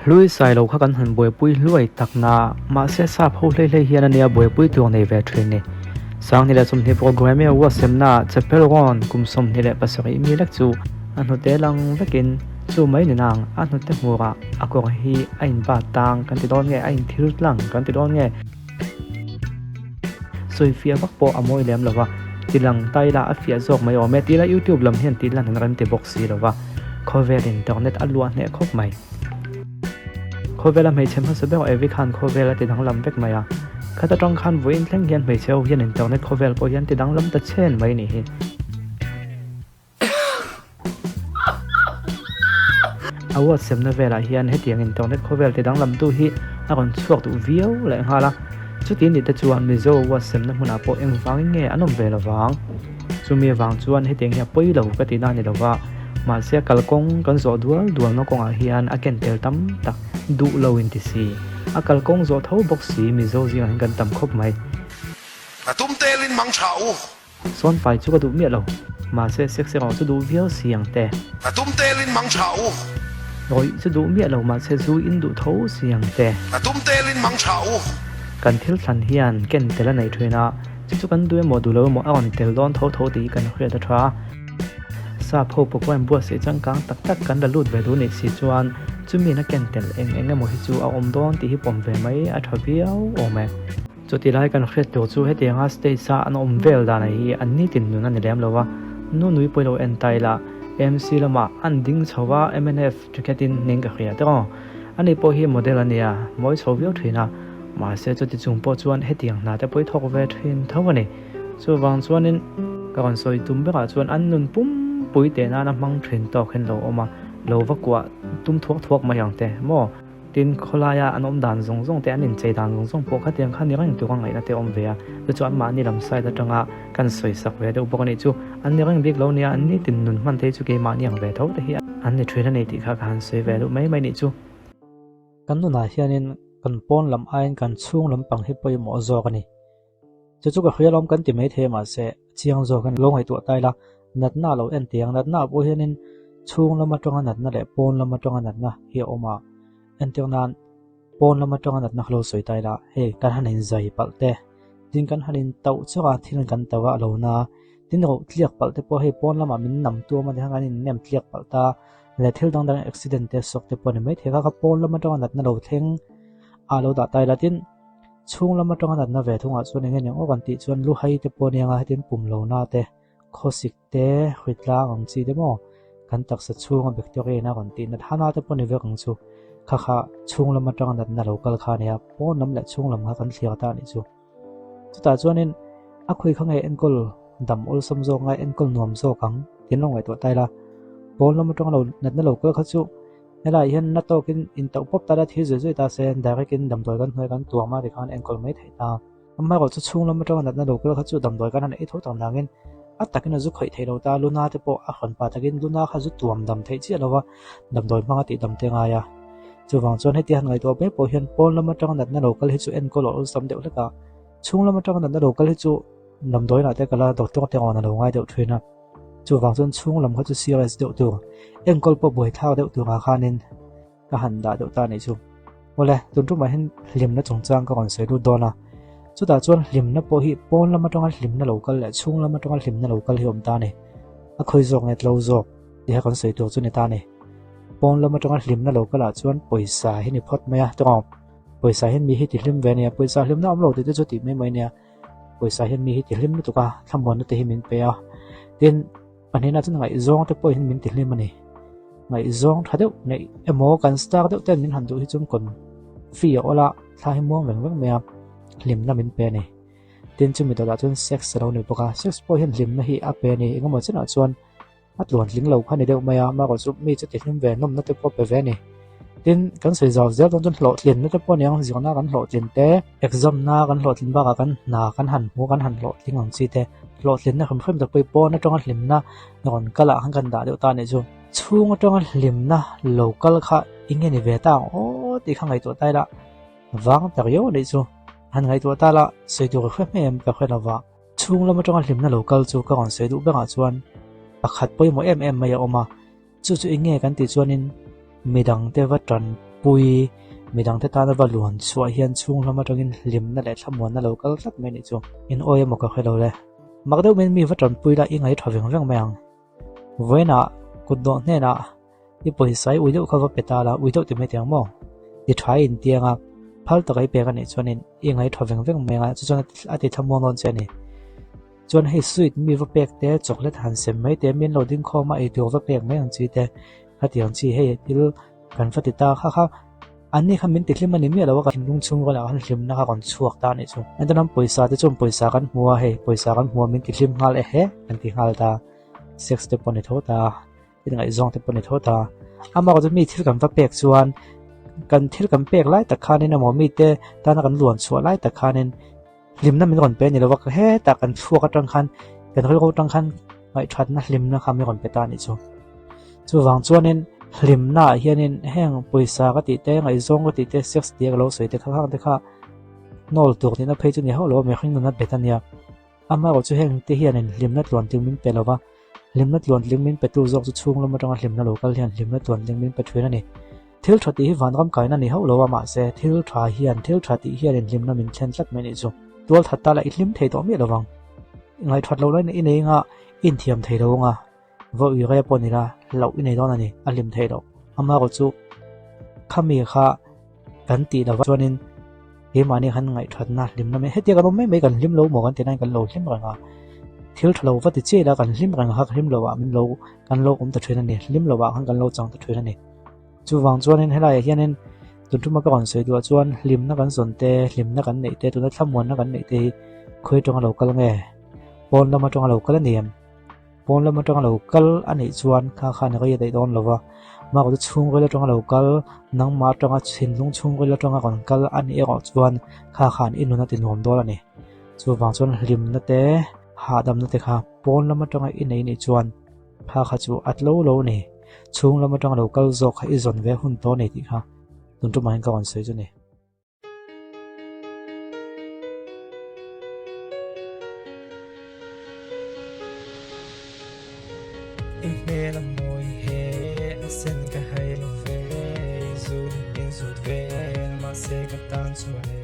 Hlu-i Sailo kha kan han boipui Hlu-i takna ma se sa pho hlei hian ania boipui tu nei ve thrin ni sang ni la chum ni program e wa semna chapel rawn kum som ni le pasari mi lek chu an hote lang vekin chu mai ni nang an hote mura akor hi ain ba tang kan ti don nge ain thil tlang kan ti don nge soifia bak po amoi lem lova tilang tai la afia jok mai o me ti la YouTube lam hian ti lan ran te box si lova khovel internet alwa ne khop mai khovel mai chem ha sabe evi khan khovel ti dang lam vek maya khata tong khan voin thleng hian mai cheu hian internet khovel po hian ti dang lam ta chen mai ni hi awat semna vela hian hetiang internet khovel ti dang lam tu hi aron chuak tu viau le hala chuti ni ta chuan mi zo wa semna huna po eng wang nge anom vela wang chumi wang chuan hetiang ya poi lo ka ti na ni lova ma se kalkong kan zo dual no konga hian aken tel tam tak du lo in ti si a kalkong zo tho box si mi zo jiang kan tam khop mai atum telin mang chau son pai chu ka du mi lo ma se sek se chu du viau siang te atum telin mang chau rồi chu du mi lo ma se zu in du tho siang te atum telin mang chau kan thil than hian ken tela nei thuina chu kan du mo du lo mo aon tel don tho tho ti kan khre ta tha sa pho po kwam bu se chang kang tak tak kan da lut ve du ni si chuan chumi na ken tel eng mo hi chu a om don ti hi pom ve mai a thabiao o me chu ti lai kan khre to chu he te nga stage sa an om vel da na hi an ni tin nu na ni lem lowa nu nui poilo en tai la MC lama an ding chawa MNF ticketin ning ka khia to ani po hi model ania moi chhoviau thina ma se chu ti chung po chuan hetiang na te poi thok ve thin thawani chu wang chuanin ka kan soi tum be ka chuan an nun pum pui te na na mang thin to khen lo oma lo vakwa tum thuak ma yang te mo tin kholaya anom dan zong te anin chei dan zong po khatiang khan ni rang tu kang ngai na te om ve a chu chuan ma ni lam sai da tanga kan soi sak ve de bokani chu an ni rang bik lo nia an ni tin nun man te chu ke ma ni ang ve tho te hi an ni thwena nei ti kha kan soi ve lu mai ni chu kan nu na hianin kan pon lam ain kan chung lam pang hi poi mo zo kani chu ka khrialom kan ti mai the ma se chiang zo kan lo ngai tu tai la nat na lo en tiang nat na bo hianin chung lama tonga nat na le pon lama tonga nat na hi oma en tiang nan pon lama tonga nat na hlo soi tai la he kan hanin zai palte tin kan hanin tau chawa thil kan tawa lo na tin ro tliak palte po he pon lama min nam tu ma hang anin nem tliak palta le thil dang accident te sok te pon mai thega ka pon lama tonga nat na lo theng a lo da tai la tin chung lama tonga nat na ve thunga chuan nge o kan ti chuan lu hai te pon yang a tin pum lo na te khosik te khritla ang chi de mo kan tak sa chunga victoria na kan ti na thana te pon ve kang chu kha chung lama tonga nat na local kha ne pon nam le chung lam ha kan thlia ta ni chu ta chuanin a khui khangai enkol dam ol som zo ngai enkol nuam zo kang tin lo ngai to tai la pon lama tonga lo nat na local kha chu hela hian na to kin in to pop ta da thi zui ta sen direct in dam doi kan hoi kan tuang ma ri khan enkol mai thai ta amma ko chu chung lam tonga nat na local kha chu dam doi kan an e tho tam nangin a takin zu khoi thei lo ta luna te po a khon pa takin luna kha zu tuam dam thei chi lowa dam doi ma ti dam te nga ya chu wang chon heti han ngai to pe po hian pon lama tang nat na local hi chu en ko lo sam deuh leka chung lama tang nat na local hi chu dam doi na te kala doctor te on na lo ngai deuh thina chu wang chon chung lam kha chu serious deuh tu en kol po boi thau deuh tu nga khanin ka han da deuh ta ni chu ole tun tu ma hin lim na chung chang ka kon se du dona chu ta chuan lim na po hi pon lama tonga lim na local le chung lama tonga lim na local hi om ta ne a khoi zok net lo zok ti ha kon sei to chu ne ta ne pon lama tonga lim na local a chuan poisa hi ni phot maya to poisa hin mi hi ti lim ve ne poisa lim na am lo ti chu ti mai ne poisa hin mi hi ti lim na to ka thamon na te hi min pe a tin anina chu ngai zong te po hin min ti lim ani ngai zong thadeu nei emo kan star deuh ten min han du hi chum kon fi ola tha hi mo veng veng me lim na min pe ni tin chu mi to da chun sex ro ni poka sex po hin lim na hi a pe ni engmo chana chuan at luan ling lo khani deuh maya ma ko chu mi chu ti hlim ve nom na te po pe ve ni tin kan sei zaw zel don hlo tlin na te po niang zona kan hlo tlin te exam na kan hlo tlin ba ka kan na kan han mu kan han hlo tling ang chi te hlo tlin na kham kham da poi po na tong lim na non kala han kan da deuh ta ni chu chung tong lim na local kha inge ni ve ta o ti khangai to tai la wang tak yo ni chu han ngai to ta la sei tu khwe em ka khwe lawa chung lama tong lim na local chu ka on sei du ba nga chuan pakhat poi mo em mai oma chu chu inge kan ti chuanin midang te wa tran ปุยมีดังที่ตาหน้าบอลวนชัวเฮียนชุ่งแล้วมาตรงนี้ลิมนั่นแหละทำมวนนั่นเราก็รัดไม่นี่จูอินโอยหมกก็เคยเราเลยมักเดิมมันมีวัตถุปุยละยังไงถอดเรื่องแมงเว้ยนะกุดโดนเนี่ยนะที่ปุยใส่อุยเดียวเขาก็เปิดตาละอุยเดียวที่ไม่เตียงมั่งที่ทายอินเตียงอ่ะพัลตะไคร้เปียกันนี่จวนนี้ยังไงถอดเรื่องแมงอ่ะจวนอาทิตย์ทำมวนนอนเจนี่จวนให้สวีทมีวัตเปียกเตะจกเล็ดหันเสมไม่เตะมีนโหลดดิ้งคอมาไอเดียววัตเปียกไม่ยังจีเตะถ้าเตียงจีให้ที่กันฟัดติดตาข้าอันนี้คำมินติดลิมันนี่มีอะไรว่ากันลุงชุ่มก็แล้วกันลิมนะคะก่อนช่วงตาเนี่ยจูอันนั้นปุยสาที่จุ่มปุยสากันหัวให้ปุยสากันหัวมินติดลิมฮัลเฮ้อันที่ฮัลตาเซ็กส์เตปอนในโทตาที่ไหนจงเตปอนในโทตาอามาก็จะมีที่กันฟัดเปียกชวนกันที่กันเปียกไล่ตะคานี่นะหมอมีเตตานักันล้วนชัวไล่ตะคานี่ลิมนั่นมันก่อนเป็นอย่างเราว่าเฮ้แต่กันช่วงกันตรังคันกันเขาเรียกว่าตรังคันไอ้ชัดนะลิมนะครับไม่ก่อนเป็นตาเนี่ยจูวางชวนนี่ลิมหน้าเฮียนินแห้งปุยสาก็ติดเต้ไงซงก็ติดเต้เซ็กส์เดียกเราสวยแต่ข้างๆแต่ข้านอลตัวนี้นะเพจนี้เขาเราไม่ค่อยนั่นเบ็ดเนี่ยอามาก็จะแห้งที่เฮียนินลิมนัดล้วนจึงมินเป็นแล้วว่าลิมนัดล้วนลิมมินไปตู้จอกจะชุ่งแล้วมาตรงลิมนั่นเราก็เลียนลิมนัดล้วนลิมมินไปช่วยนั่นนี่ทิลทตีให้ฝันกำไก่นั่นนี่เขาเราว่ามาเสทิลทาเฮียนทิลทตีเฮียนินลิมนั่นมินเช่นสักไม่นี่จูตัวถัดตาละอิลิมเทตัวมีระวังไงถัดเราเลยในนี้งะอินเทียมเทเรางะว่าอยู่ก็จะปนนี่ละเราอินในตอนนั้นนี่อลิมเทเราอามาก็จูข้ามีข้ากันตีแล้วว่าจวนนี้เฮมานี่ขันไงถัดนะลิมนั่นไม่เฮ็ดยังกันไม่กันลิมเราหมอกันตีนั่นกันเราลิมกันอ่ะทิลทเราว่าติดเจแล้วกันลิมกันฮักลิมเราอ่ะมันเรากันเราผมตัดช่วยนั่นนี่ลิมเราอ่ะกันเราจังตัดช่วยนั่นนี่จูวางจวนนี้ให้ไรเฮียนี่ตุนทุ่มมาก่อนสวยตัวจวนลิมนักกันสนเตลิมนักกันไหนเตตัวนักทำมวนนักกันไหนเตเคยตรงเราก็แล้วไงปนเรามาตรงเราก็แล้วเนี่ยปนเรามาตรงเราก็อันนี้จวนข้าข้าเนี่ยก็ยังได้โดนเราว่ามาก็จะชุ่งก็แล้วตรงเราก็นั่งมาตรงชินลุงชุ่งก็แล้วตรงก่อนก็อันนี้ก็จวนข้าข้าอินนุนัดตินหอมตัวแล้วนี่จูวางจวนลิมนัดเตหาดำนัดเตค่ะปนเรามาตรงอินไหนนี่จวนข้าข้าจูอัดโลโลนี่ชุ่งเรามาตรงเราก็จกให้จนเวหุ่นโตนี่ที่ค่ะตุนทุ่มมาก่อนสวยจุนี่Mela moi he sen ka hai lo ve zoom in zut ve ma se ka tan chu hai